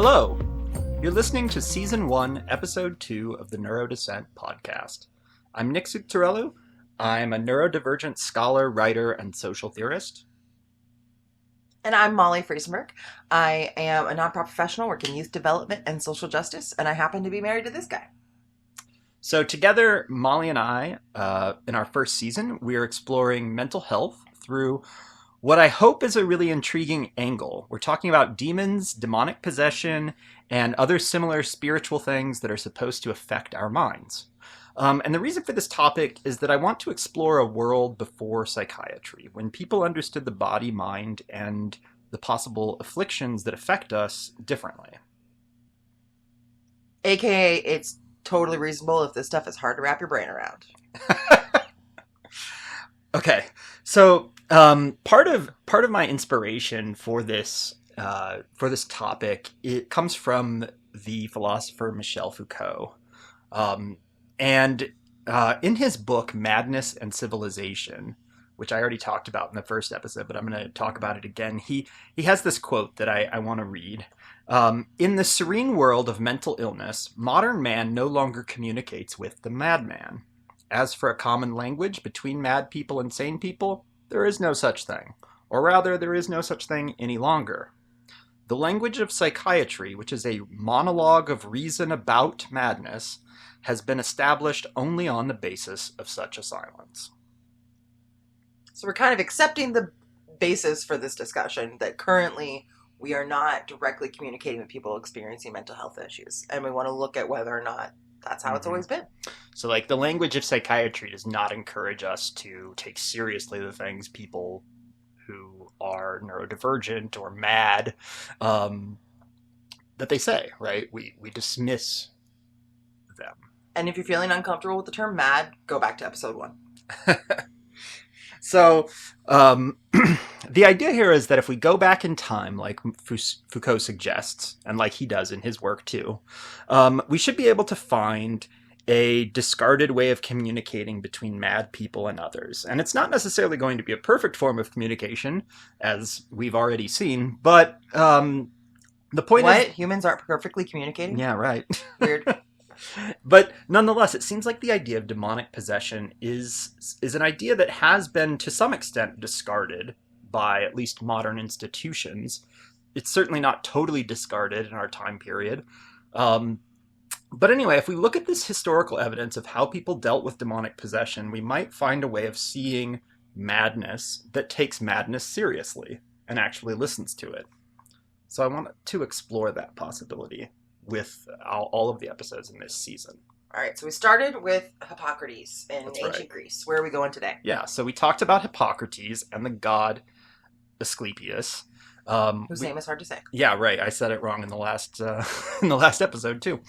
Hello! You're listening to Season 1, Episode 2 of the Neurodissent podcast. I'm Nick Subtirelu. I'm a neurodivergent scholar, writer, and social theorist. And I'm Molly Friesenborg. I am a nonprofit professional working in youth development and social justice, and I happen to be married to this guy. So together, Molly and I, in our first season, we are exploring mental health through what I hope is a really intriguing angle. We're talking about demons, demonic possession, and other similar spiritual things that are supposed to affect our minds. And the reason for this topic is that I want to explore a world before psychiatry, when people understood the body, mind, and the possible afflictions that affect us differently. AKA, it's totally reasonable if this stuff is hard to wrap your brain around. Okay, so part of my inspiration for this topic, it comes from the philosopher Michel Foucault. And in his book, Madness and Civilization, which I already talked about in the first episode, but I'm going to talk about it again, he has this quote that I want to read. In the serene world of mental illness, modern man no longer communicates with the madman. As for a common language between mad people and sane people, there is no such thing. Or rather, there is no such thing any longer. The language of psychiatry, which is a monologue of reason about madness, has been established only on the basis of such a silence. So we're kind of accepting the basis for this discussion that currently we are not directly communicating with people experiencing mental health issues. And we want to look at whether or not that's how it's always been. So like the language of psychiatry does not encourage us to take seriously the things people who are neurodivergent or mad that they say, right? We dismiss them. And if you're feeling uncomfortable with the term mad, go back to episode 1. So the idea here is that if we go back in time, like Foucault suggests, and like he does in his work too, we should be able to find a discarded way of communicating between mad people and others. And it's not necessarily going to be a perfect form of communication, as we've already seen, but the point is... What? Humans aren't perfectly communicating? Yeah, right. Weird. But nonetheless, it seems like the idea of demonic possession is an idea that has been, to some extent, discarded by at least modern institutions. It's certainly not totally discarded in our time period. But anyway, if we look at this historical evidence of how people dealt with demonic possession, we might find a way of seeing madness that takes madness seriously and actually listens to it. So I want to explore that possibility with all of the episodes in this season. All right, so we started with Hippocrates in That's ancient right. Greece. Where are we going today? Yeah, so we talked about Hippocrates and the god Asclepius. Whose name is hard to say. Yeah, right. I said it wrong in the last episode too.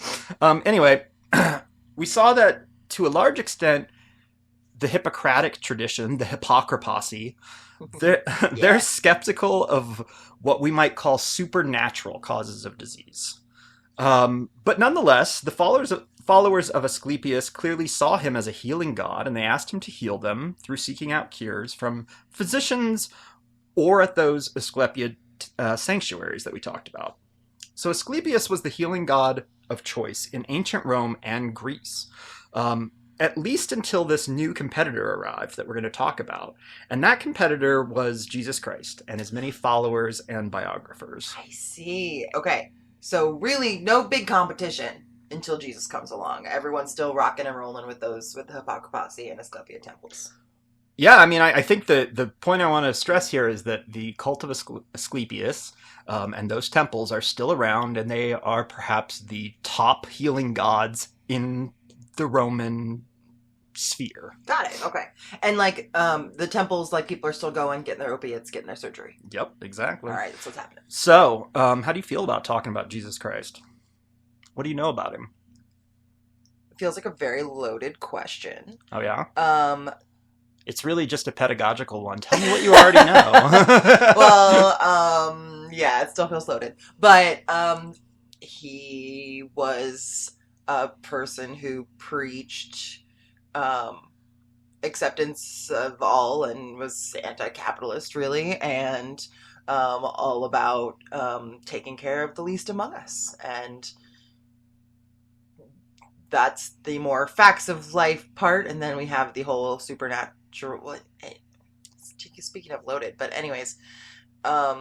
Anyway, we saw that to a large extent, the Hippocratic tradition, the Hippocracy, they're skeptical of what we might call supernatural causes of disease. But nonetheless, the followers of Asclepius clearly saw him as a healing god, and they asked him to heal them through seeking out cures from physicians or at those Asclepiad sanctuaries that we talked about. So Asclepius was the healing god of choice in ancient Rome and Greece, at least until this new competitor arrived that we're going to talk about. And that competitor was Jesus Christ and his many followers and biographers. I see. Okay. So really no big competition until Jesus comes along. Everyone's still rocking and rolling with the Hippocrates and Asclepiad temples. Yeah, I mean, I think the point I want to stress here is that the cult of Asclepius and those temples are still around, and they are perhaps the top healing gods in the Roman sphere. Got it. Okay. And like the temples, like people are still going, getting their opiates, getting their surgery. Yep, exactly. All right, that's what's happening. So, how do you feel about talking about Jesus Christ? What do you know about him? It feels like a very loaded question. Oh, yeah? It's really just a pedagogical one. Tell me what you already know. Well, yeah, it still feels loaded. But he was a person who preached acceptance of all and was anti-capitalist, really, and all about taking care of the least among us. And that's the more facts of life part. And then we have the whole supernatural. Well, speaking of loaded, but anyways, yeah.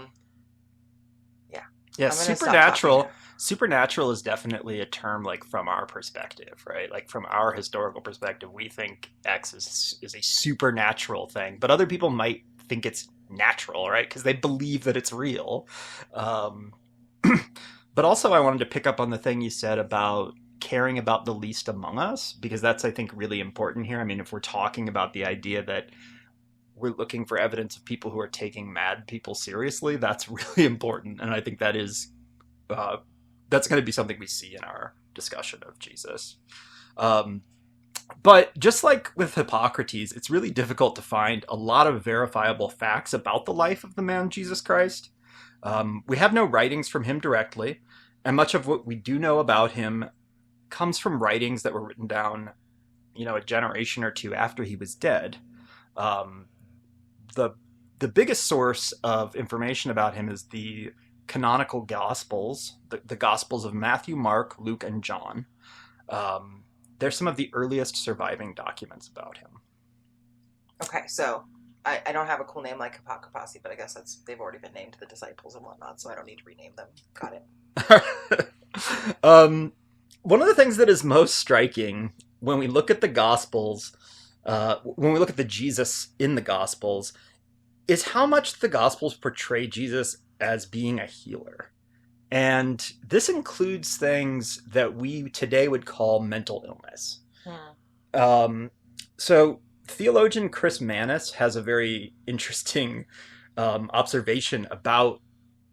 Yeah, I'm gonna stop talking now. supernatural is definitely a term like from our perspective, right? Like from our historical perspective, we think X is a supernatural thing, but other people might think it's natural, right? Because they believe that it's real. Um, but also, I wanted to pick up on the thing you said about caring about the least among us, because that's, I think, really important here. I mean, if we're talking about the idea that we're looking for evidence of people who are taking mad people seriously, that's really important. And I think that is, that's going to be something we see in our discussion of Jesus. But just like with Hippocrates, it's really difficult to find a lot of verifiable facts about the life of the man Jesus Christ. We have no writings from him directly, and much of what we do know about him comes from writings that were written down, a generation or two after he was dead. The biggest source of information about him is the canonical Gospels, the Gospels of Matthew, Mark, Luke, and John. They're some of the earliest surviving documents about him. Okay, so I don't have a cool name like Hippocrates, but I guess they've already been named the disciples and whatnot, so I don't need to rename them. Got it. One of the things that is most striking when we look at the Gospels, when we look at the Jesus in the Gospels, is how much the Gospels portray Jesus as being a healer. And this includes things that we today would call mental illness. So theologian Chris Manus has a very interesting observation about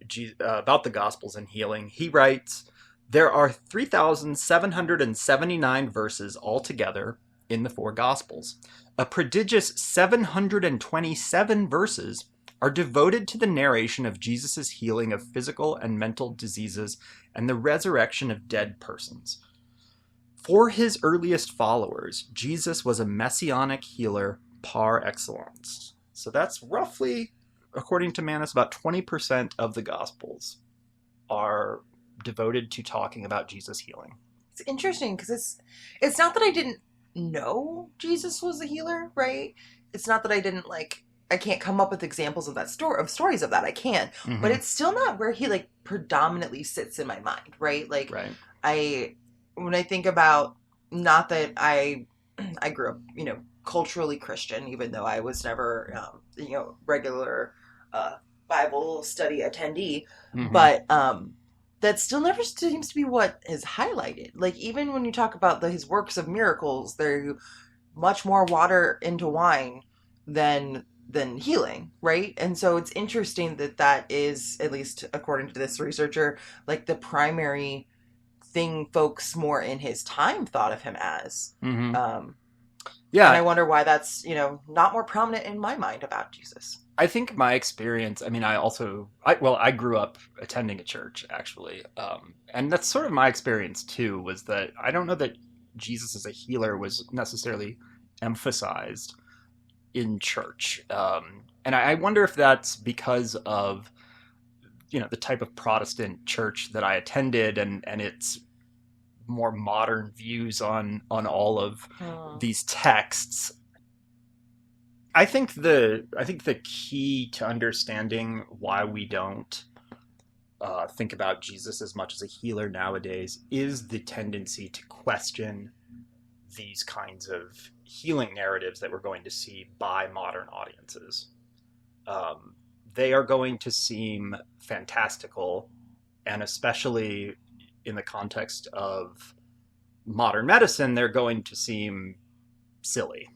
the Gospels and healing. He writes, there are 3,779 verses altogether in the four Gospels. A prodigious 727 verses are devoted to the narration of Jesus' healing of physical and mental diseases and the resurrection of dead persons. For his earliest followers, Jesus was a messianic healer par excellence. So that's roughly, according to Manus, about 20% of the Gospels are devoted to talking about Jesus healing. It's interesting because it's not that I didn't know Jesus was a healer, right? It's not that I didn't I can't come up with examples of stories of that. I can, but it's still not where he predominantly sits in my mind, right? Right. When I think about, not that I grew up, culturally Christian, even though I was never, regular Bible study attendee, but that still never seems to be what is highlighted. Even when you talk about his works of miracles, they're much more water into wine than healing, right? And so it's interesting that is, at least according to this researcher, the primary thing folks more in his time thought of him as. Yeah. And I wonder why that's, not more prominent in my mind about Jesus. I think my experience, I mean, I grew up attending a church, actually. And that's sort of my experience, too, was that I don't know that Jesus as a healer was necessarily emphasized in church. And I wonder if that's because of, the type of Protestant church that I attended and its more modern views on all of these texts. I think the key to understanding why we don't think about Jesus as much as a healer nowadays is the tendency to question these kinds of healing narratives that we're going to see by modern audiences. They are going to seem fantastical, and especially in the context of modern medicine, they're going to seem silly.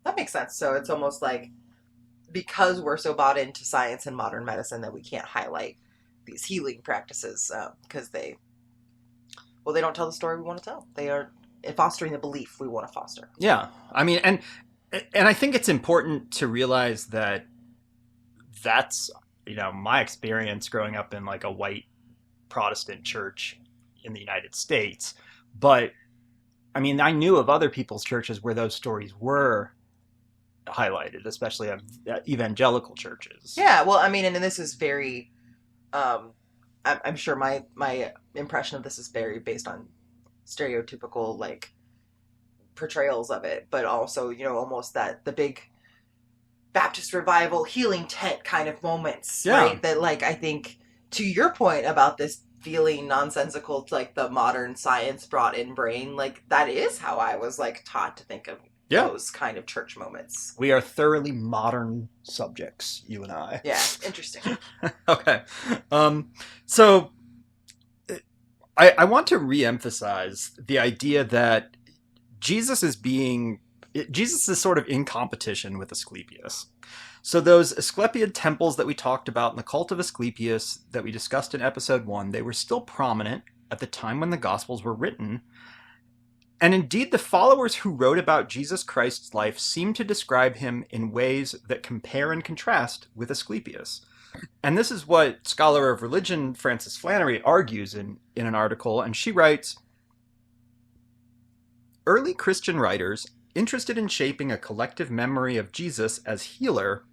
That makes sense. So it's almost because we're so bought into science and modern medicine that we can't highlight these healing practices because they don't tell the story we want to tell. They are fostering the belief we want to foster. Yeah. I mean, and I think it's important to realize that that's, my experience growing up in a white Protestant church in the United States. But I mean, I knew of other people's churches where those stories were highlighted, especially of evangelical churches. Yeah, well, I mean, and this is very, I'm sure my impression of this is very based on stereotypical, like, portrayals of it, but also, almost that the big Baptist revival healing tent kind of moments, right? That, like, I think to your point about this feeling nonsensical to, like, the modern science brought in brain, like, that is how I was, like, taught to think of those kind of church moments. We are thoroughly modern subjects, you and I. Yeah, interesting. Okay. So I want to reemphasize the idea that Jesus is sort of in competition with Asclepius. So those Asclepiad temples that we talked about in the cult of Asclepius that we discussed in episode 1, they were still prominent at the time when the Gospels were written. And indeed, the followers who wrote about Jesus Christ's life seem to describe him in ways that compare and contrast with Asclepius. And this is what scholar of religion Frances Flannery argues in an article, and she writes, early Christian writers, interested in shaping a collective memory of Jesus as healer,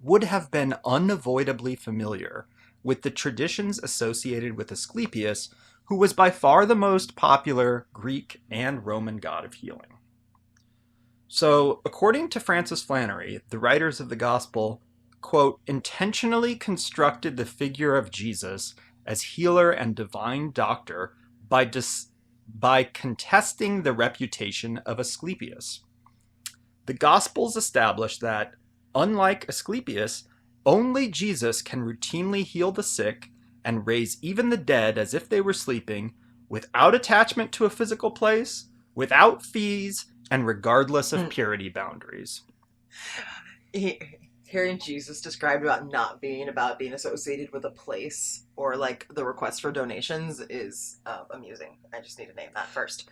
would have been unavoidably familiar with the traditions associated with Asclepius, who was by far the most popular Greek and Roman god of healing. So, according to Frances Flannery, the writers of the Gospel, quote, intentionally constructed the figure of Jesus as healer and divine doctor by contesting the reputation of Asclepius. The Gospels establish that, unlike Asclepius, only Jesus can routinely heal the sick and raise even the dead as if they were sleeping, without attachment to a physical place, without fees, and regardless of purity boundaries. Hearing Jesus described about not being about being associated with a place or, like, the request for donations is amusing. I just need to name that first.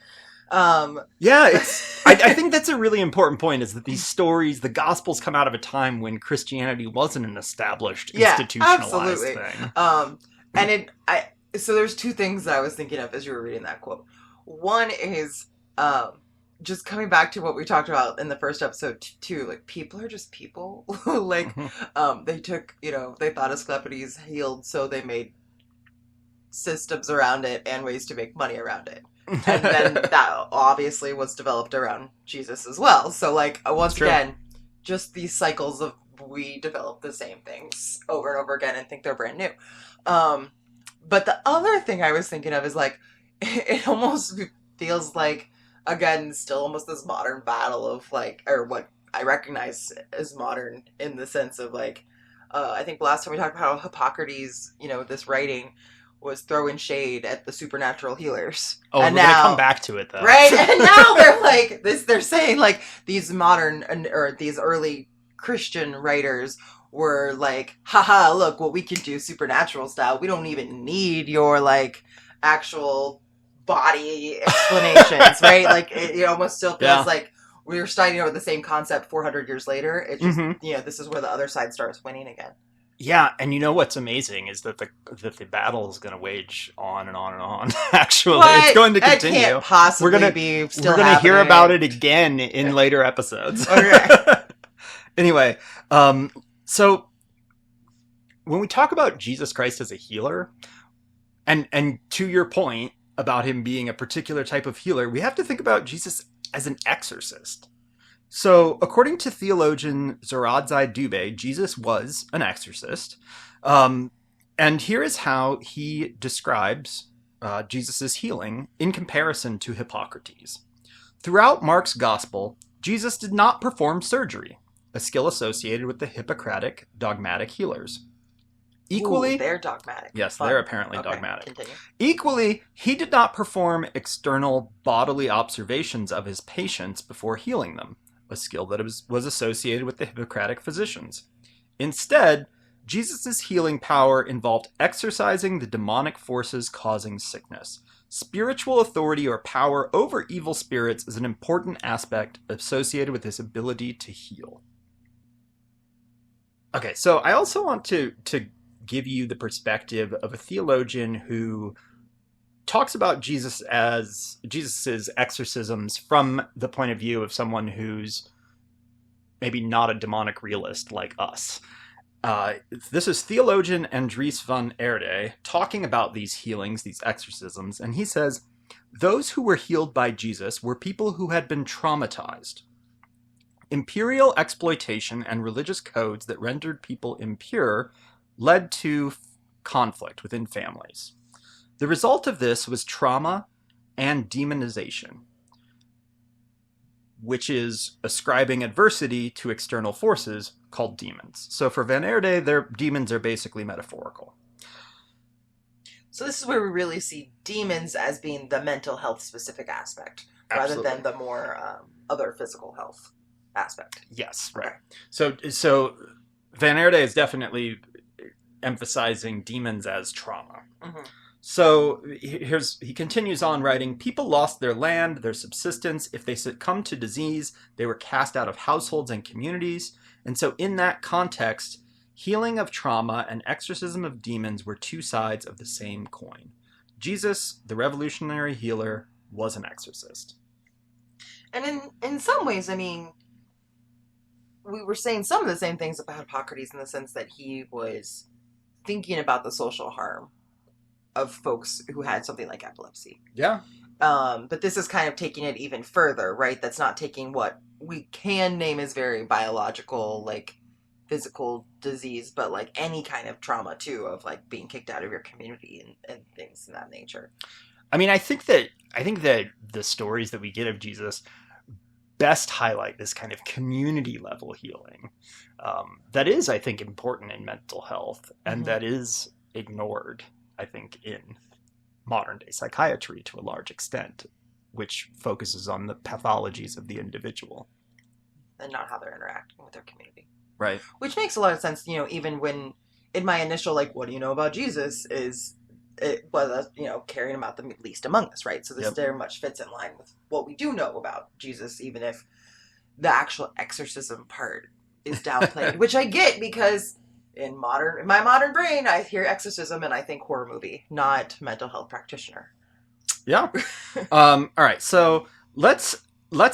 I think that's a really important point, is that these stories, the Gospels, come out of a time when Christianity wasn't an established, institutionalized thing. So there's two things that I was thinking of as you were reading that quote. One is just coming back to what we talked about in the first episode too, like, people are just people. Like, they took, they thought Asclepius healed, so they made systems around it and ways to make money around it. And then that obviously was developed around Jesus as well. So, like, once again, just these cycles of we develop the same things over and over again and think they're brand new. But the other thing I was thinking of is, like, it almost feels like, again, still almost this modern battle of, like, or what I recognize as modern in the sense of, like, I think last time we talked about how Hippocrates, this writing was throwing shade at the supernatural healers. Oh, and we're going to come back to it, though. Right? And now they're like, they're saying, like, these modern, or these early Christian writers were like, haha, look what we can do supernatural style. We don't even need your, like, actual body explanations, right? Like, it almost still feels like we were starting with the same concept 400 years later. It's just, this is where the other side starts winning again. Yeah, and what's amazing is that the battle is going to wage on and on and on. Actually, it's going to continue. It can't possibly be still. We're going to hear about it again in later episodes. Okay. Anyway, so when we talk about Jesus Christ as a healer, and to your point about him being a particular type of healer, we have to think about Jesus as an exorcist. So, according to theologian Zoradzai Dubé, Jesus was an exorcist. And here is how he describes Jesus' healing in comparison to Hippocrates. Throughout Mark's gospel, Jesus did not perform surgery, a skill associated with the Hippocratic dogmatic healers. Equally, they're dogmatic. Yes, they're apparently dogmatic. Continue. Equally, he did not perform external bodily observations of his patients before healing them, a skill that was associated with the Hippocratic physicians. Instead, Jesus' healing power involved exorcising the demonic forces causing sickness. Spiritual authority or power over evil spirits is an important aspect associated with his ability to heal. Okay, so I also want to give you the perspective of a theologian who talks about Jesus's exorcisms from the point of view of someone who's maybe not a demonic realist like us. This is theologian Andries van Erde talking about these healings, these exorcisms, and he says, those who were healed by Jesus were people who had been traumatized. Imperial exploitation and religious codes that rendered people impure led to conflict within families. The result of this was trauma and demonization, which is ascribing adversity to external forces called demons. So for Van Erde, their demons are basically metaphorical. So this is where we really see demons as being the mental health specific aspect, rather than the more other physical health aspect. Yes, right. So Van Erde is definitely emphasizing demons as trauma. Mm-hmm. So he continues on writing, people lost their land, their subsistence. If they succumbed to disease, they were cast out of households and communities. And so in that context, healing of trauma and exorcism of demons were two sides of the same coin. Jesus, the revolutionary healer, was an exorcist. And in some ways, I mean, we were saying some of the same things about Hippocrates in the sense that he was thinking about the social harm of folks who had something like epilepsy. Yeah. But this is kind of taking it even further, right? That's not taking what we can name as very biological, like physical disease, but like any kind of trauma too, of like being kicked out of your community and things of that nature. I mean, I think that the stories that we get of Jesus best highlight this kind of community level healing that is, I think, important in mental health, and that is ignored, I think, in modern day psychiatry to a large extent, which focuses on the pathologies of the individual and not how they're interacting with their community. Right. Which makes a lot of sense, you know, even when in my initial, like, what do you know about Jesus, is it was, you know, carrying him out the least among us, right? So this very much fits in line with what we do know about Jesus, even if the actual exorcism part is downplayed, which I get because in my modern brain, I hear exorcism and I think horror movie, not mental health practitioner. Yeah. All right. So let's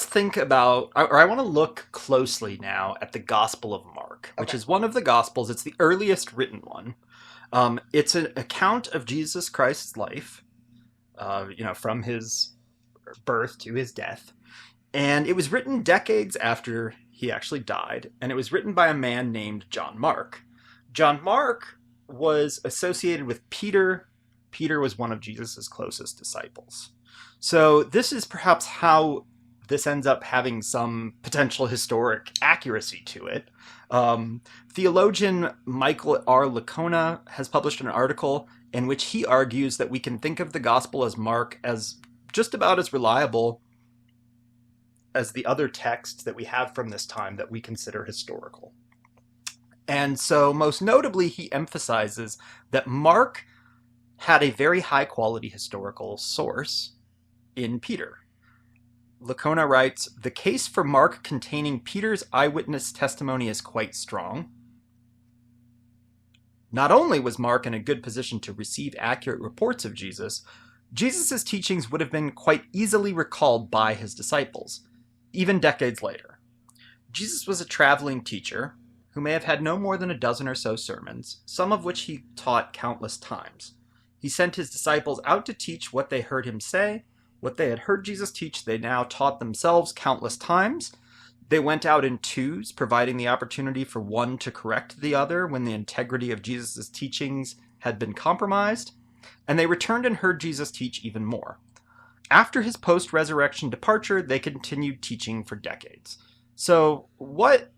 think about, or I want to look closely now at the Gospel of Mark, which is one of the Gospels. It's the earliest written one. It's an account of Jesus Christ's life, from his birth to his death. And it was written decades after he actually died. And it was written by a man named John Mark. John Mark was associated with Peter. Peter was one of Jesus's closest disciples. So this is perhaps how this ends up having some potential historic accuracy to it. Theologian Michael R. Licona has published an article in which he argues that we can think of the Gospel as Mark as just about as reliable as the other texts that we have from this time that we consider historical. And so most notably, he emphasizes that Mark had a very high quality historical source in Peter. Licona writes, the case for Mark containing Peter's eyewitness testimony is quite strong. Not only was Mark in a good position to receive accurate reports of Jesus, Jesus' teachings would have been quite easily recalled by his disciples, even decades later. Jesus was a traveling teacher who may have had no more than a dozen or so sermons, some of which he taught countless times. He sent his disciples out to teach what they heard him say. What they had heard Jesus teach, they now taught themselves countless times. They went out in twos, providing the opportunity for one to correct the other when the integrity of Jesus' teachings had been compromised. And they returned and heard Jesus teach even more. After his post-resurrection departure, they continued teaching for decades. So what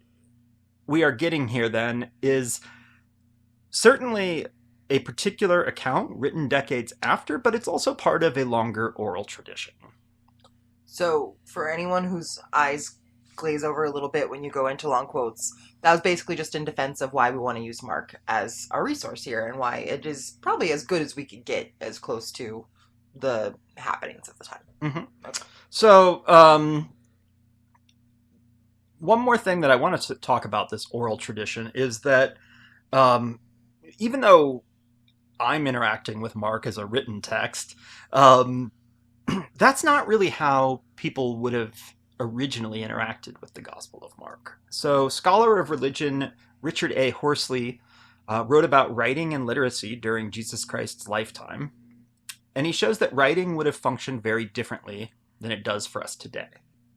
we are getting here then is certainly a particular account written decades after, but it's also part of a longer oral tradition. So for anyone whose eyes glaze over a little bit when you go into long quotes, that was basically just in defense of why we want to use Mark as our resource here and why it is probably as good as we could get as close to the happenings of the time. Mm-hmm. Okay. So one more thing that I wanted to talk about this oral tradition is that even though I'm interacting with Mark as a written text, that's not really how people would have originally interacted with the Gospel of Mark. So, scholar of religion Richard A. Horsley wrote about writing and literacy during Jesus Christ's lifetime, and he shows that writing would have functioned very differently than it does for us today.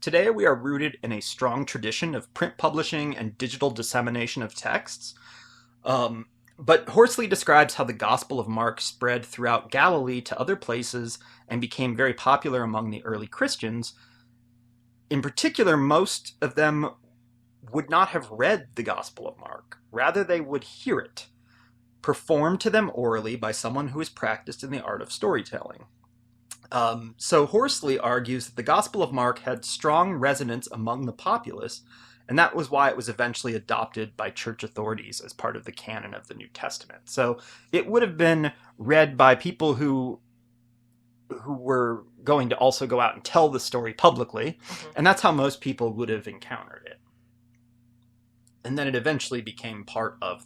Today, we are rooted in a strong tradition of print publishing and digital dissemination of texts. But Horsley describes how the Gospel of Mark spread throughout Galilee to other places and became very popular among the early Christians. In particular, most of them would not have read the Gospel of Mark. Rather, they would hear it, performed to them orally by someone who is practiced in the art of storytelling. So Horsley argues that the Gospel of Mark had strong resonance among the populace, and that was why it was eventually adopted by church authorities as part of the canon of the New Testament. So it would have been read by people who were going to also go out and tell the story publicly, and that's how most people would have encountered it. And then it eventually became part of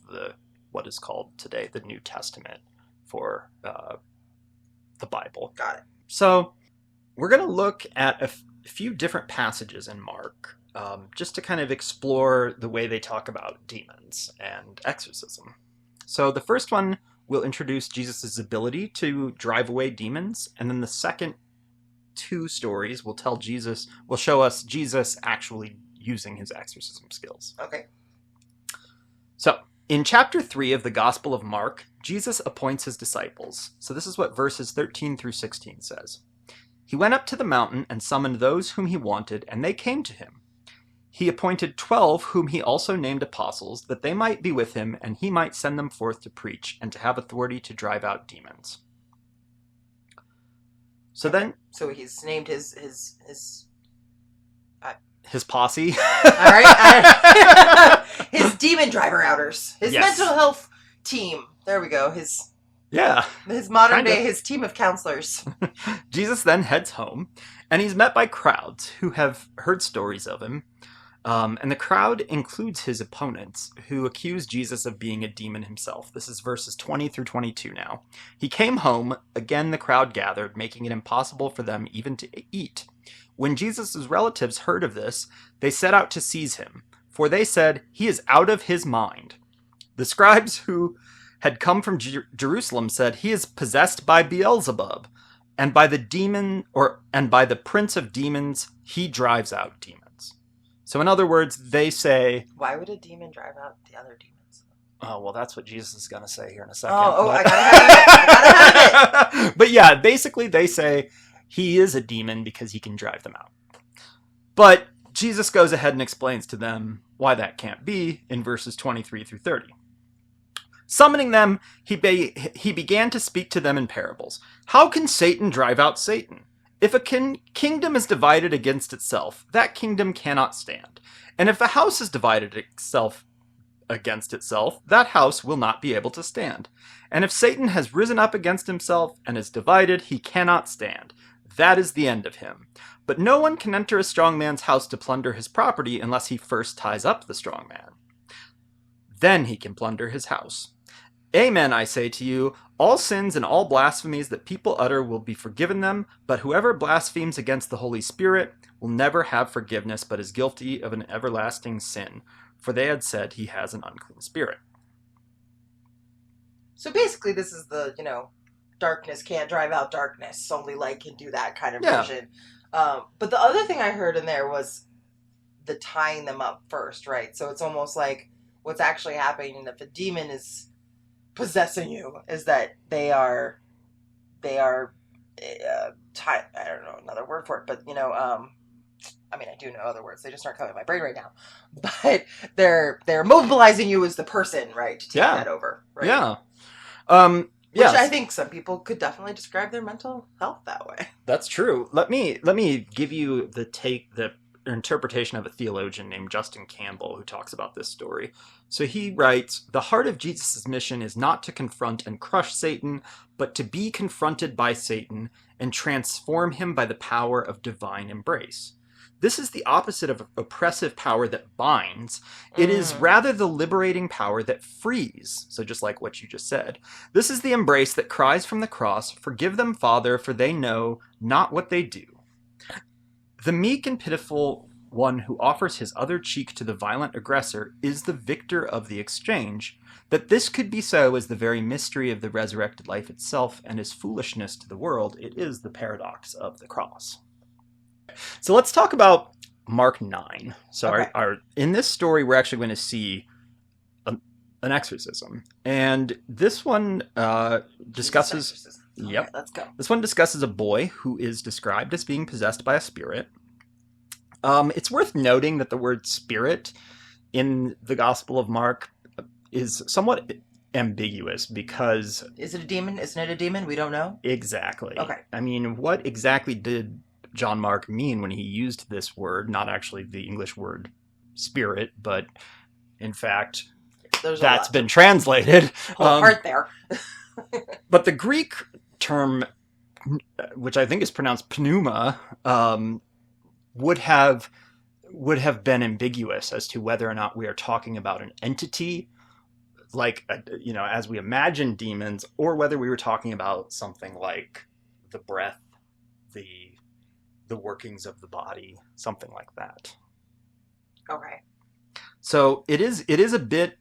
what is called today the New Testament for the Bible. Got it. So we're going to look at a few different passages in Mark, just to kind of explore the way they talk about demons and exorcism. So the first one will introduce Jesus' ability to drive away demons, and then the second two stories will show us Jesus actually using his exorcism skills. Okay. So, in chapter 3 of the Gospel of Mark, Jesus appoints his disciples. So this is what verses 13 through 16 says. He went up to the mountain and summoned those whom he wanted, and they came to him. He appointed 12, whom he also named apostles, that they might be with him, and he might send them forth to preach, and to have authority to drive out demons. So he's named his posse. All right. His demon driver outers. His mental health team. There we go. His modern day, his team of counselors. Jesus then heads home, and he's met by crowds who have heard stories of him. And the crowd includes his opponents, who accuse Jesus of being a demon himself. This is verses 20 through 22 now. He came home. Again, the crowd gathered, making it impossible for them even to eat. When Jesus' relatives heard of this, they set out to seize him, for they said, "He is out of his mind." The scribes who had come from Jerusalem said, "He is possessed by Beelzebub, and by the prince of demons, he drives out demons." So in other words, they say... Why would a demon drive out the other demons? Oh, well, that's what Jesus is going to say here in a second. I gotta have it. But yeah, basically they say he is a demon because he can drive them out. But Jesus goes ahead and explains to them why that can't be in verses 23 through 30. Summoning them, he began to speak to them in parables. How can Satan drive out Satan? If a kingdom is divided against itself, that kingdom cannot stand. And if a house is divided against itself, that house will not be able to stand. And if Satan has risen up against himself and is divided, he cannot stand. That is the end of him. But no one can enter a strong man's house to plunder his property unless he first ties up the strong man. Then he can plunder his house. Amen, I say to you, all sins and all blasphemies that people utter will be forgiven them, but whoever blasphemes against the Holy Spirit will never have forgiveness, but is guilty of an everlasting sin. For they had said he has an unclean spirit. So basically this is the, darkness can't drive out darkness, only light can do that kind of version. But the other thing I heard in there was the tying them up first, right? So it's almost like what's actually happening if a demon is possessing you is that they are tied. I don't know another word for it, but I do know other words. They just aren't coming to my brain right now. But they're mobilizing you as the person, right, to take that over. Right? Yeah. Which I think some people could definitely describe their mental health that way. That's true. Let me give you the interpretation of a theologian named Justin Campbell who talks about this story. So he writes, "The heart of Jesus' mission is not to confront and crush Satan, but to be confronted by Satan and transform him by the power of divine embrace. This is the opposite of oppressive power that binds. It is rather the liberating power that frees." So just like what you just said. "This is the embrace that cries from the cross, 'Forgive them, Father, for they know not what they do.' The meek and pitiful one who offers his other cheek to the violent aggressor is the victor of the exchange, that this could be so is the very mystery of the resurrected life itself, and is foolishness to the world. It is the paradox of the cross. So let's talk about Mark 9. So Okay. in this story, we're actually going to see an exorcism. And this one discusses... Jesus exorcism. Okay, Yep. let's go. This one discusses a boy who is described as being possessed by a spirit. It's worth noting that the word spirit in the Gospel of Mark is somewhat ambiguous because... Is it a demon? Isn't it a demon? We don't know. Exactly. Okay. I mean, what exactly did John Mark mean when he used this word? Not actually the English word spirit, but in fact, that's been translated. Whole heart there. But the Greek term, which I think is pronounced pneuma, would have been ambiguous as to whether or not we are talking about an entity, like, as we imagine demons, or whether we were talking about something like the breath, the workings of the body, something like that. Okay. So it is a bit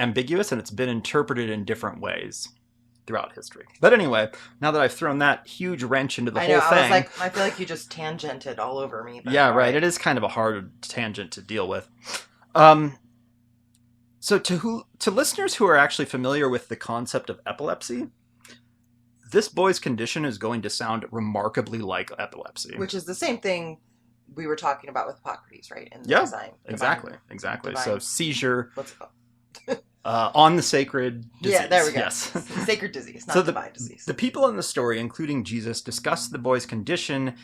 ambiguous, and it's been interpreted in different ways throughout history. But anyway, now that I've thrown that huge wrench into the whole thing... I feel like you just tangented all over me. Yeah, right. It is kind of a hard tangent to deal with. So to listeners who are actually familiar with the concept of epilepsy, this boy's condition is going to sound remarkably like epilepsy. Which is the same thing we were talking about with Hippocrates, right? In the Yeah, design. exactly. Divine. So seizure... What's it called? on the sacred disease. Yeah, there we go. Yes. Sacred disease, not So divine disease. The people in the story, including Jesus, discuss the boy's condition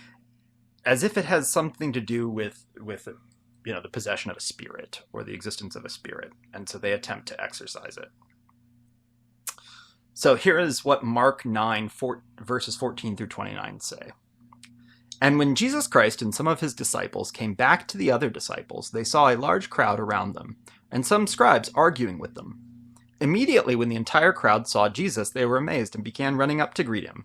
as if it has something to do with the possession of a spirit or the existence of a spirit, and so they attempt to exorcise it. So here is what Mark 9, verses 14 through 29 say. And when Jesus Christ and some of his disciples came back to the other disciples, they saw a large crowd around them, and some scribes arguing with them. Immediately, when the entire crowd saw Jesus, they were amazed and began running up to greet him.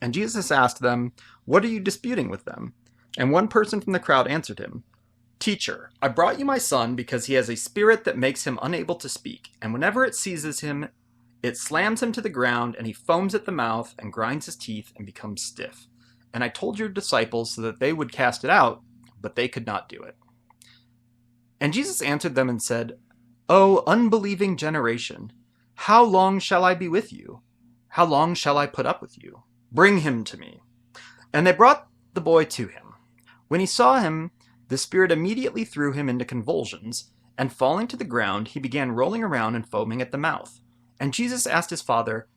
And Jesus asked them, "What are you disputing with them?" And one person from the crowd answered him, "Teacher, I brought you my son because he has a spirit that makes him unable to speak, and whenever it seizes him, it slams him to the ground, and he foams at the mouth and grinds his teeth and becomes stiff. And I told your disciples so that they would cast it out, but they could not do it." And Jesus answered them and said, "O unbelieving generation, how long shall I be with you? How long shall I put up with you? Bring him to me." And they brought the boy to him. When he saw him, the spirit immediately threw him into convulsions, and falling to the ground, he began rolling around and foaming at the mouth. And Jesus asked his father,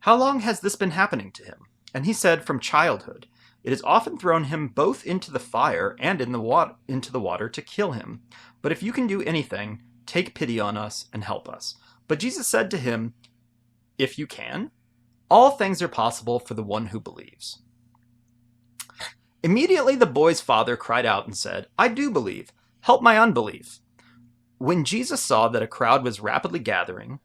"How long has this been happening to him?" And he said, "From childhood. It has often thrown him both into the fire and into the water to kill him. But if you can do anything, take pity on us and help us." But Jesus said to him, "If you can, all things are possible for the one who believes." Immediately the boy's father cried out and said, "I do believe. Help my unbelief." When Jesus saw that a crowd was rapidly gathering,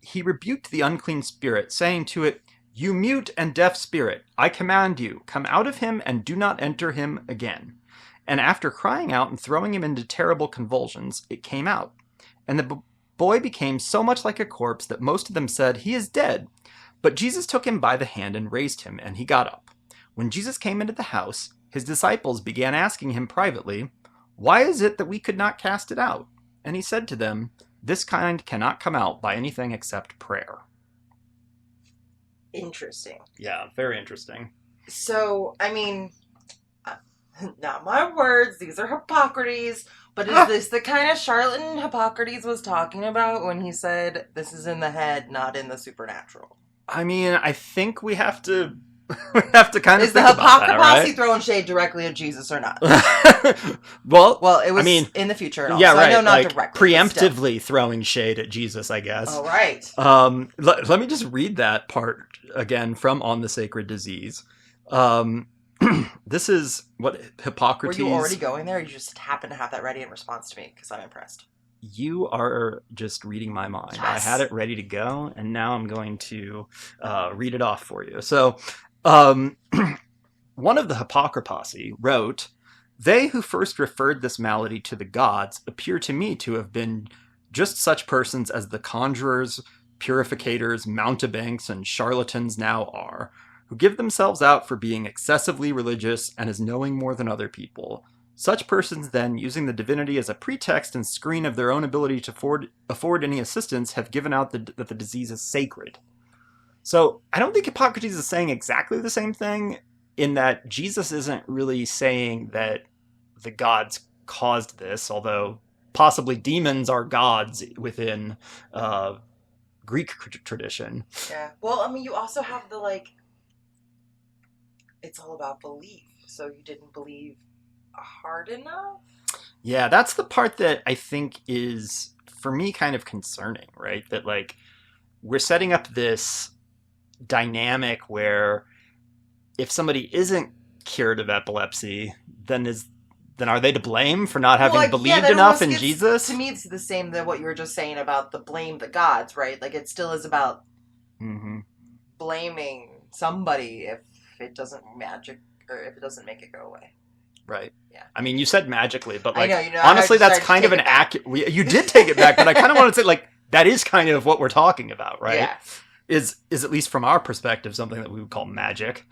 he rebuked the unclean spirit, saying to it, "You mute and deaf spirit, I command you, come out of him and do not enter him again." And after crying out and throwing him into terrible convulsions, it came out. And the boy became so much like a corpse that most of them said, "He is dead." But Jesus took him by the hand and raised him, and he got up. When Jesus came into the house, his disciples began asking him privately, "Why is it that we could not cast it out?" And he said to them, "This kind cannot come out by anything except prayer." Interesting. Yeah, very interesting. So, I mean, not my words, these are Hippocrates, but is this the kind of charlatan Hippocrates was talking about when he said this is in the head, not in the supernatural? I mean, I think we have to kind of is the think about that, Hippocrates right? throwing shade directly at Jesus or not? well, it was I mean, in the future and all, yeah, so right. I know not like directly. preemptively throwing shade at Jesus, I guess. All right. Let me just read that part again from On the Sacred Disease. This is what Hippocrates... Were you already going there? Or you just happen to have that ready in response to me? Because I'm impressed. You are just reading my mind. Yes. I had it ready to go, and now I'm going to read it off for you. So, one of the Hippocrates wrote They who first referred this malady to the gods appear to me to have been just such persons as the conjurers, purificators, mountebanks, and charlatans now are, who give themselves out for being excessively religious and as knowing more than other people. Such persons then, using the divinity as a pretext and screen of their own ability to afford any assistance, have given out that the disease is sacred. So I don't think Hippocrates is saying exactly the same thing, in that Jesus isn't really saying that the gods caused this, although possibly demons are gods within Greek tradition. Yeah. Well, I mean, you also have the, like, it's all about belief. So you didn't believe hard enough? Yeah, that's the part that I think is, for me, kind of concerning, right? That, like, we're setting up this dynamic where if somebody isn't cured of epilepsy, then are they to blame for not having believed enough in Jesus? To me, it's the same that what you were just saying about the blame the gods, right? Like, it still is about blaming somebody if it doesn't if it doesn't make it go away. Right. Yeah. I mean, you said magically, but like, I know, honestly, that's kind of an accurate. You did take it back, but I kind of want to say, like, that is kind of what we're talking about, right? Yeah. Is at least from our perspective something that we would call magic.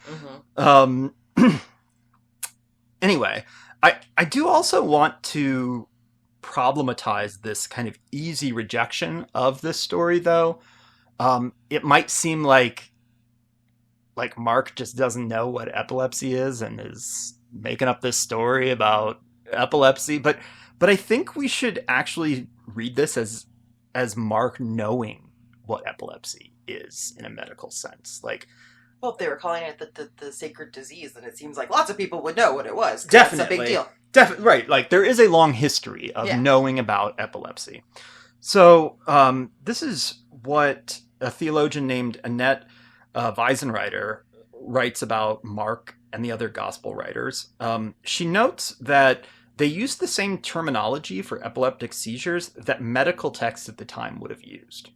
Anyway, I do also want to problematize this kind of easy rejection of this story, though. It might seem like Mark just doesn't know what epilepsy is and is making up this story about epilepsy, but I think we should actually read this as Mark knowing what epilepsy is in a medical sense. Like, well, if they were calling it the sacred disease, then it seems like lots of people would know what it was. Definitely. That's a big deal. Definitely, right. Like, there is a long history of knowing about epilepsy. So this is what a theologian named Annette Wiesenreiter writes about Mark and the other gospel writers. She notes that they used the same terminology for epileptic seizures that medical texts at the time would have used.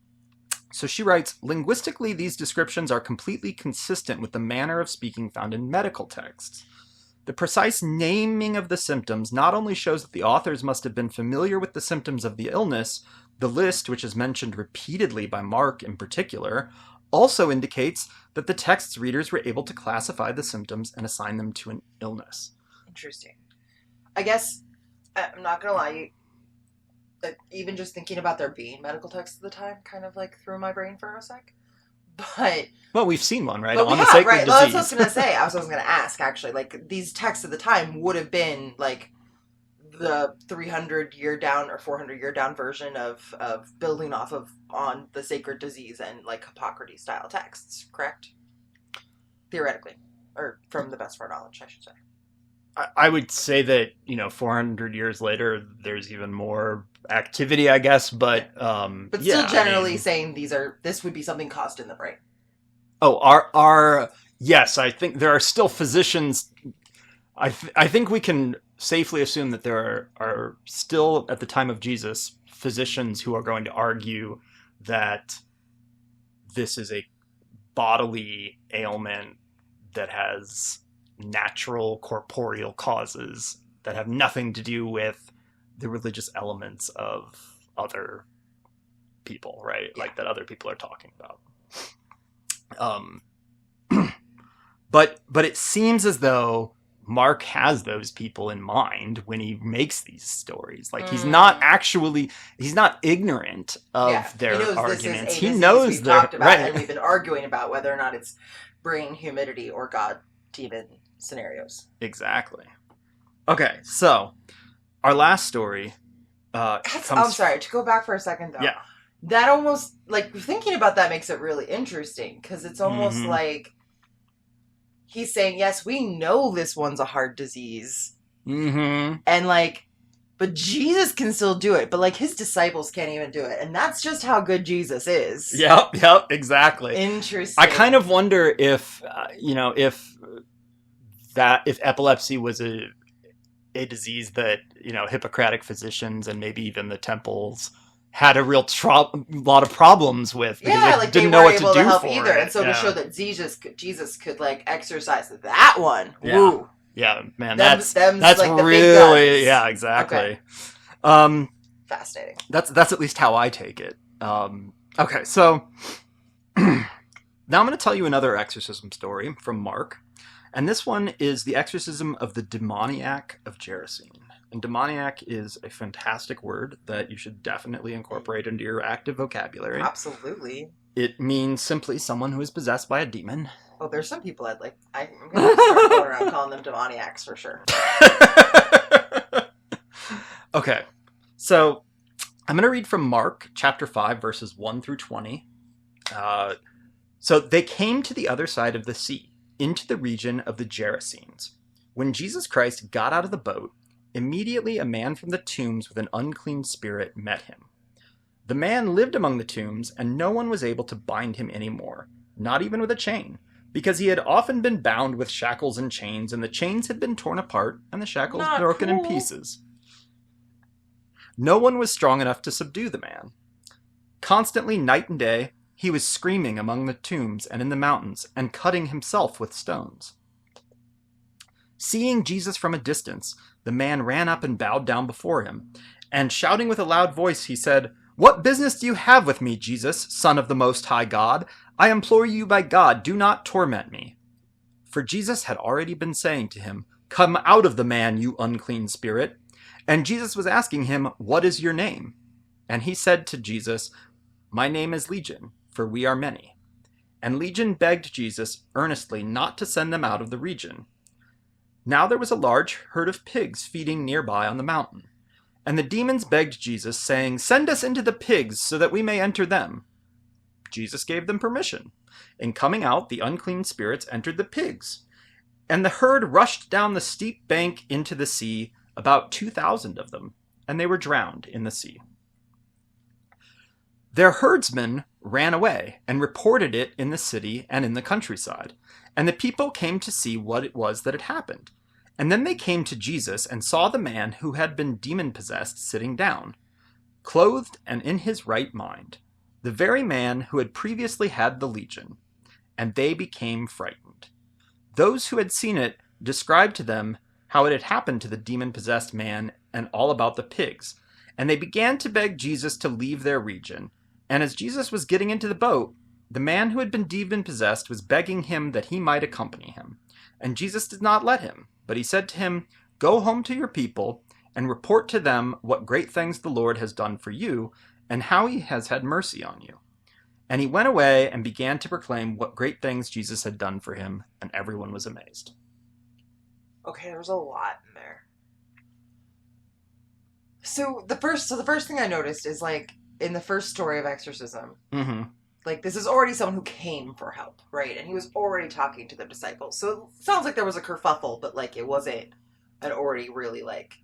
So she writes, linguistically, these descriptions are completely consistent with the manner of speaking found in medical texts. The precise naming of the symptoms not only shows that the authors must have been familiar with the symptoms of the illness, the list, which is mentioned repeatedly by Mark in particular, also indicates that the text's readers were able to classify the symptoms and assign them to an illness. Interesting. I guess, I'm not going to lie, even just thinking about there being medical texts at the time kind of like threw my brain for a sec. But well, we've seen one, right? On the sacred right. disease. Well, that's what I was going to say. I was going to ask, actually. Like, these texts at the time would have been like the 300-year down or 400-year down version of building off of on the sacred disease and like Hippocrates style texts, correct? Theoretically, or from the best of our knowledge, I should say. I would say that, 400 years later, there's even more activity, I guess, but still generally saying this would be something caused in the brain. Oh, yes, I think there are still physicians. I think we can safely assume that there are still, at the time of Jesus, physicians who are going to argue that this is a bodily ailment that has natural corporeal causes that have nothing to do with the religious elements of other people, right? Yeah. Like that other people are talking about. But it seems as though Mark has those people in mind when he makes these stories. Like, he's not ignorant of their arguments. He knows we've talked about, right. And we've been arguing about whether or not it's brain humidity or God demon scenarios. Exactly. Okay, so our last story I'm sorry, to go back for a second though. Yeah. That almost, like, thinking about that makes it really interesting, because it's almost like he's saying, yes, we know this one's a heart disease. Mm-hmm. And, like, but Jesus can still do it. But, like, his disciples can't even do it. And that's just how good Jesus is. Yep, exactly. Interesting. I kind of wonder if epilepsy was a disease that, Hippocratic physicians and maybe even the temples had a real lot of problems with, because they didn't know what to do for either. it. And so to show that Jesus could like exorcise that one. Yeah. Woo. Yeah, man, Them's that's like the big really, guns. yeah, exactly. Okay. Fascinating. That's at least how I take it. Okay, so now I'm going to tell you another exorcism story from Mark, and this one is the exorcism of the demoniac of Gerasene. And demoniac is a fantastic word that you should definitely incorporate into your active vocabulary. Absolutely. It means simply someone who is possessed by a demon. Oh, there's some people I'm going to start going around calling them demoniacs for sure. Okay, so I'm going to read from Mark chapter 5, verses 1 through 20. So they came to the other side of the sea, into the region of the Gerasenes. When Jesus Christ got out of the boat, immediately a man from the tombs with an unclean spirit met him. The man lived among the tombs, and no one was able to bind him anymore, not even with a chain, because he had often been bound with shackles and chains, and the chains had been torn apart, and the shackles broken in pieces. No one was strong enough to subdue the man. Constantly, night and day, he was screaming among the tombs and in the mountains, and cutting himself with stones. Seeing Jesus from a distance, the man ran up and bowed down before him, and shouting with a loud voice, he said, "What business do you have with me, Jesus, Son of the Most High God? I implore you by God, do not torment me." For Jesus had already been saying to him, "Come out of the man, you unclean spirit." And Jesus was asking him, "What is your name?" And he said to Jesus, "My name is Legion, for we are many." And Legion begged Jesus earnestly not to send them out of the region. Now there was a large herd of pigs feeding nearby on the mountain. And the demons begged Jesus, saying, "Send us into the pigs so that we may enter them." Jesus gave them permission. And coming out, the unclean spirits entered the pigs. And the herd rushed down the steep bank into the sea, about 2,000 of them, and they were drowned in the sea. Their herdsmen ran away and reported it in the city and in the countryside, and the people came to see what it was that had happened. And then they came to Jesus and saw the man who had been demon-possessed sitting down, clothed and in his right mind, the very man who had previously had the legion, and they became frightened. Those who had seen it described to them how it had happened to the demon-possessed man and all about the pigs, and they began to beg Jesus to leave their region. And as Jesus was getting into the boat, the man who had been demon-possessed was begging him that he might accompany him. And Jesus did not let him, but he said to him, "Go home to your people, and report to them what great things the Lord has done for you, and how he has had mercy on you." And he went away and began to proclaim what great things Jesus had done for him, and everyone was amazed. Okay, there's a lot in there. So the first thing I noticed is, like, in the first story of exorcism, like, this is already someone who came for help, right? And he was already talking to the disciples. So it sounds like there was a kerfuffle, but, like, it wasn't an already really, like,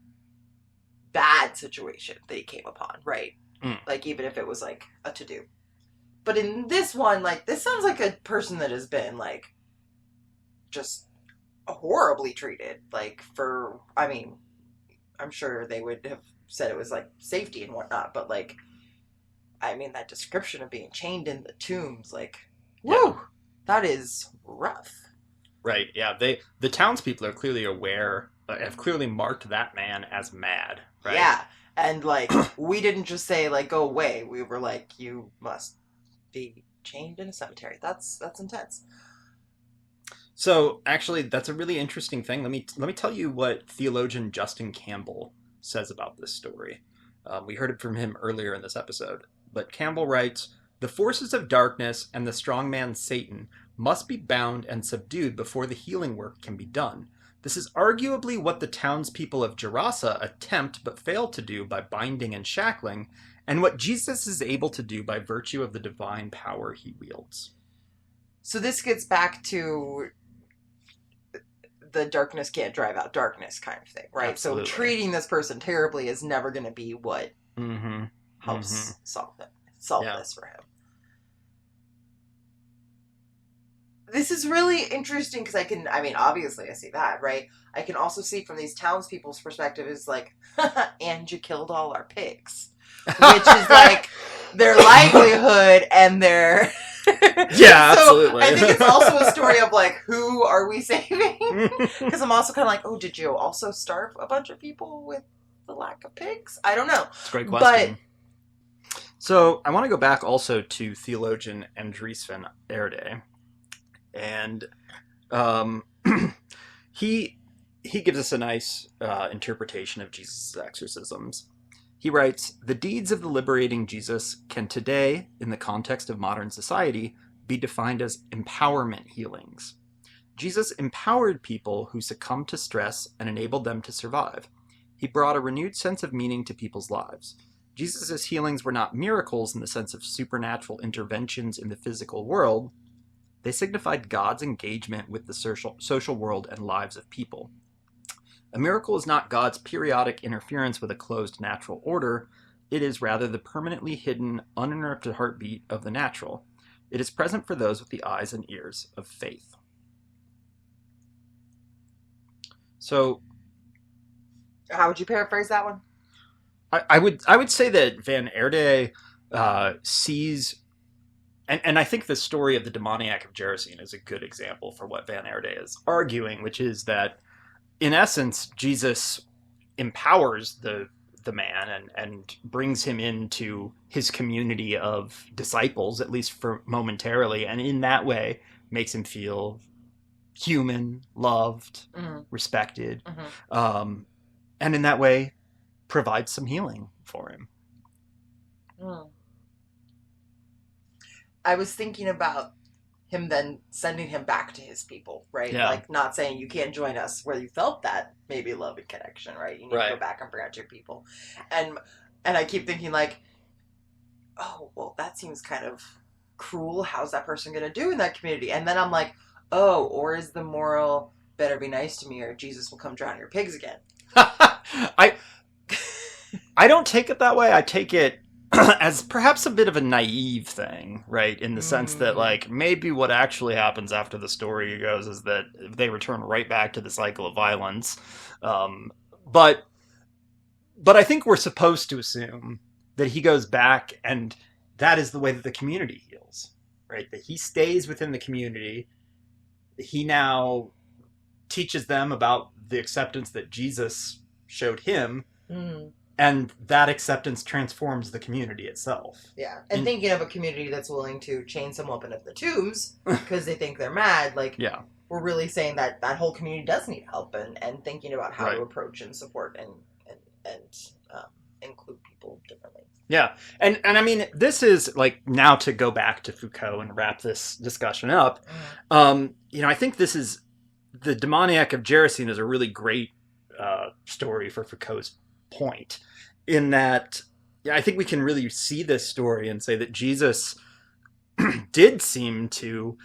bad situation that he came upon, right? Like, even if it was, like, a to-do. But in this one, like, this sounds like a person that has been, like, just horribly treated. Like, I mean, I'm sure they would have said it was, like, safety and whatnot, but, like, I mean, that description of being chained in the tombs, like, woo, that is rough. Right, yeah. The townspeople are clearly aware, have clearly marked that man as mad, right? Yeah, and, like, we didn't just say, like, go away. We were like, you must be chained in a cemetery. That's intense. So, actually, that's a really interesting thing. Let me tell you what theologian Justin Campbell says about this story. We heard it from him earlier in this episode. But Campbell writes, "The forces of darkness and the strong man Satan must be bound and subdued before the healing work can be done. This is arguably what the townspeople of Gerasa attempt but fail to do by binding and shackling, and what Jesus is able to do by virtue of the divine power he wields." So this gets back to the darkness can't drive out darkness kind of thing, right? Absolutely. So treating this person terribly is never going to be what helps solve this for him. This is really interesting because obviously I see that, right? I can also see from these townspeople's perspective is like, and you killed all our pigs. Which is like their livelihood and their Yeah, absolutely. I think it's also a story of like, who are we saving? Because I'm also kind of like, oh, did you also starve a bunch of people with the lack of pigs? I don't know. It's a great question. So I want to go back also to theologian Andries van Erde, and he gives us a nice interpretation of Jesus' exorcisms. He writes, "The deeds of the liberating Jesus can today, in the context of modern society, be defined as empowerment healings. Jesus empowered people who succumbed to stress and enabled them to survive. He brought a renewed sense of meaning to people's lives. Jesus' healings were not miracles in the sense of supernatural interventions in the physical world. They signified God's engagement with the social world and lives of people. A miracle is not God's periodic interference with a closed natural order. It is rather the permanently hidden, uninterrupted heartbeat of the natural. It is present for those with the eyes and ears of faith." So, How would you paraphrase that one? I would say that Van Erde sees, and I think the story of the demoniac of Gerasene is a good example for what Van Erde is arguing, which is that in essence, Jesus empowers the man and brings him into his community of disciples, at least for momentarily, and in that way makes him feel human, loved, respected, and in that way provides some healing for him. I was thinking about him then sending him back to his people, right? Yeah. Like not saying you can't join us where you felt that maybe love and connection, right? You need to go back and bring out your people. And I keep thinking like, oh, well, that seems kind of cruel. How's that person going to do in that community? And then I'm like, oh, or is the moral better be nice to me or Jesus will come drown your pigs again? I don't take it that way. I take it as perhaps a bit of a naive thing, right? In the sense that, like, maybe what actually happens after the story goes is that they return right back to the cycle of violence. But I think we're supposed to assume that he goes back and that is the way that the community heals, right? That he stays within the community. He now teaches them about the acceptance that Jesus showed him. And that acceptance transforms the community itself. Yeah. And thinking of a community that's willing to chain someone up in the tombs because they think they're mad, like, we're really saying that that whole community does need help and thinking about how to approach and support and include people differently. Yeah. And I mean, this is, like, now to go back to Foucault and wrap this discussion up, I think this is, the demoniac of Gerasene is a really great story for Foucault's point, in that I think we can really see this story and say that Jesus did seem to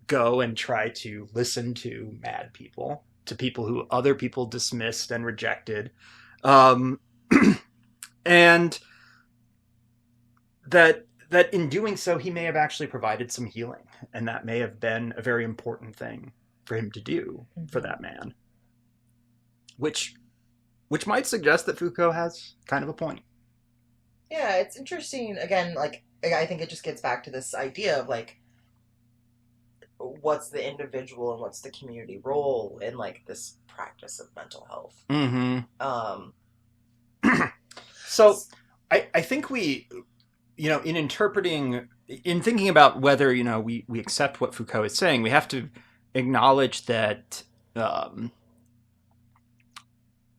go and try to listen to mad people, to people who other people dismissed and rejected, and that in doing so he may have actually provided some healing, and that may have been a very important thing for him to do for that man, which might suggest that Foucault has kind of a point. Yeah, it's interesting. Again, like, I think it just gets back to this idea of, like, what's the individual and what's the community role in, like, this practice of mental health. So I think we, in thinking about whether, we accept what Foucault is saying, we have to acknowledge that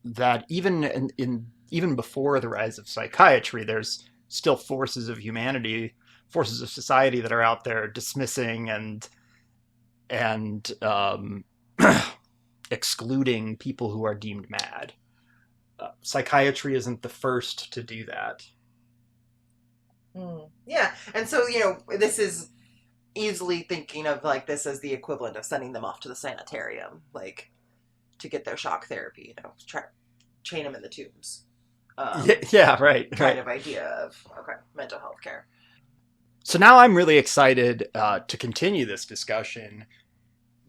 that even before the rise of psychiatry, there's still forces of humanity, forces of society that are out there dismissing and excluding people who are deemed mad. Psychiatry isn't the first to do that. Yeah, and so, this is easily thinking of, like, this as the equivalent of sending them off to the sanitarium, like, to get their shock therapy, chain them in the tombs. Right. Kind of idea of, mental health care. So now I'm really excited to continue this discussion,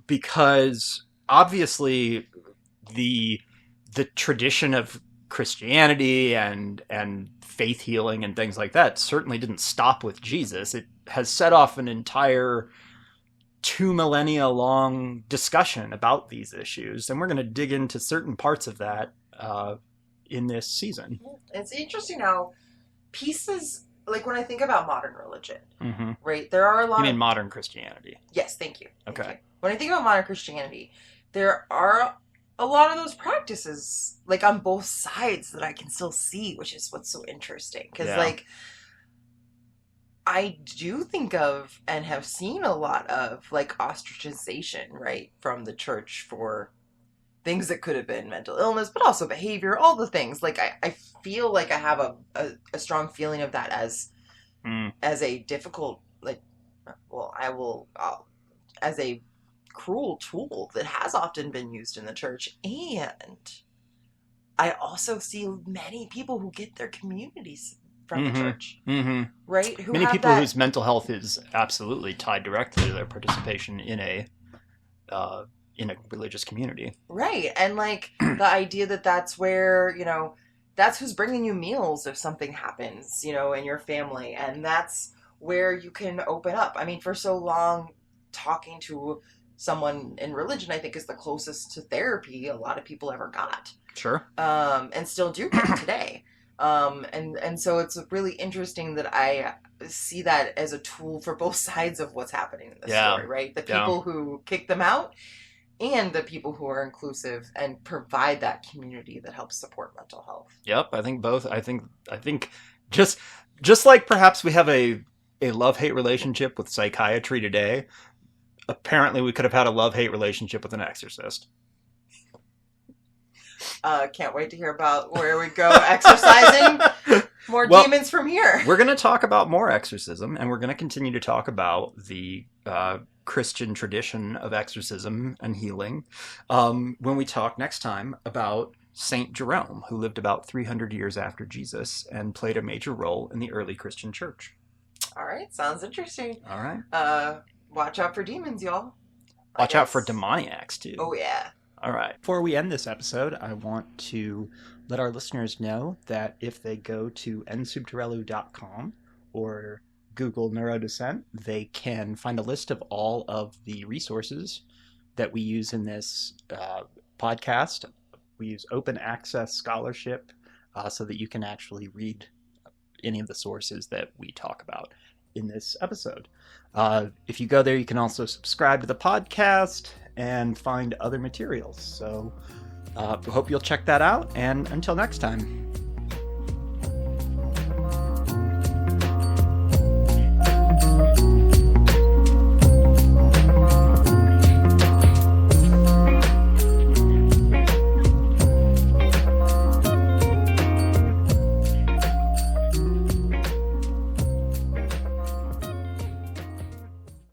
because obviously the tradition of Christianity and faith healing and things like that certainly didn't stop with Jesus. has set off an entire 2 millennia long discussion about these issues, and we're going to dig into certain parts of that in this season. It's interesting how pieces, like when I think about modern religion, Mm-hmm. right? There are a lot You mean of... modern Christianity? Yes, thank you. Thank Okay. you. When I think about modern Christianity, there are a lot of those practices, like on both sides, that I can still see, which is what's so interesting. Because, Yeah. like, I do think of and have seen a lot of, like, ostracization, right, from the church for things that could have been mental illness, but also behavior, all the things. Like, I feel like I have a strong feeling of that as a difficult, like, well, as a cruel tool that has often been used in the church. And I also see many people who get their communities from the church, right? Who Many have people that... whose mental health is absolutely tied directly to their participation in a religious community. Right. And, like, the idea that that's where, you know, that's who's bringing you meals if something happens, you know, in your family. And that's where you can open up. I mean, for so long, talking to someone in religion, I think, is the closest to therapy a lot of people ever got. Sure. And still do get today. And so it's really interesting that I see that as a tool for both sides of what's happening in this story, right? The people who kick them out and the people who are inclusive and provide that community that helps support mental health. Yep, I think both. I think just like perhaps we have a love-hate relationship with psychiatry today, apparently we could have had a love-hate relationship with an exorcist. Can't wait to hear about where we go exercising more demons from here. We're going to talk about more exorcism, and we're going to continue to talk about the Christian tradition of exorcism and healing when we talk next time about Saint Jerome, who lived about 300 years after Jesus and played a major role in the early Christian church. All right, sounds interesting. All right. Watch out for demons, y'all. Watch out for demoniacs, too. Oh, yeah. All right. Before we end this episode, I want to let our listeners know that if they go to nsubtirelu.com or Google neurodissent, they can find a list of all of the resources that we use in this podcast. We use open access scholarship so that you can actually read any of the sources that we talk about in this episode. If you go there, you can also subscribe to the podcast and find other materials. So hope you'll check that out. And until next time.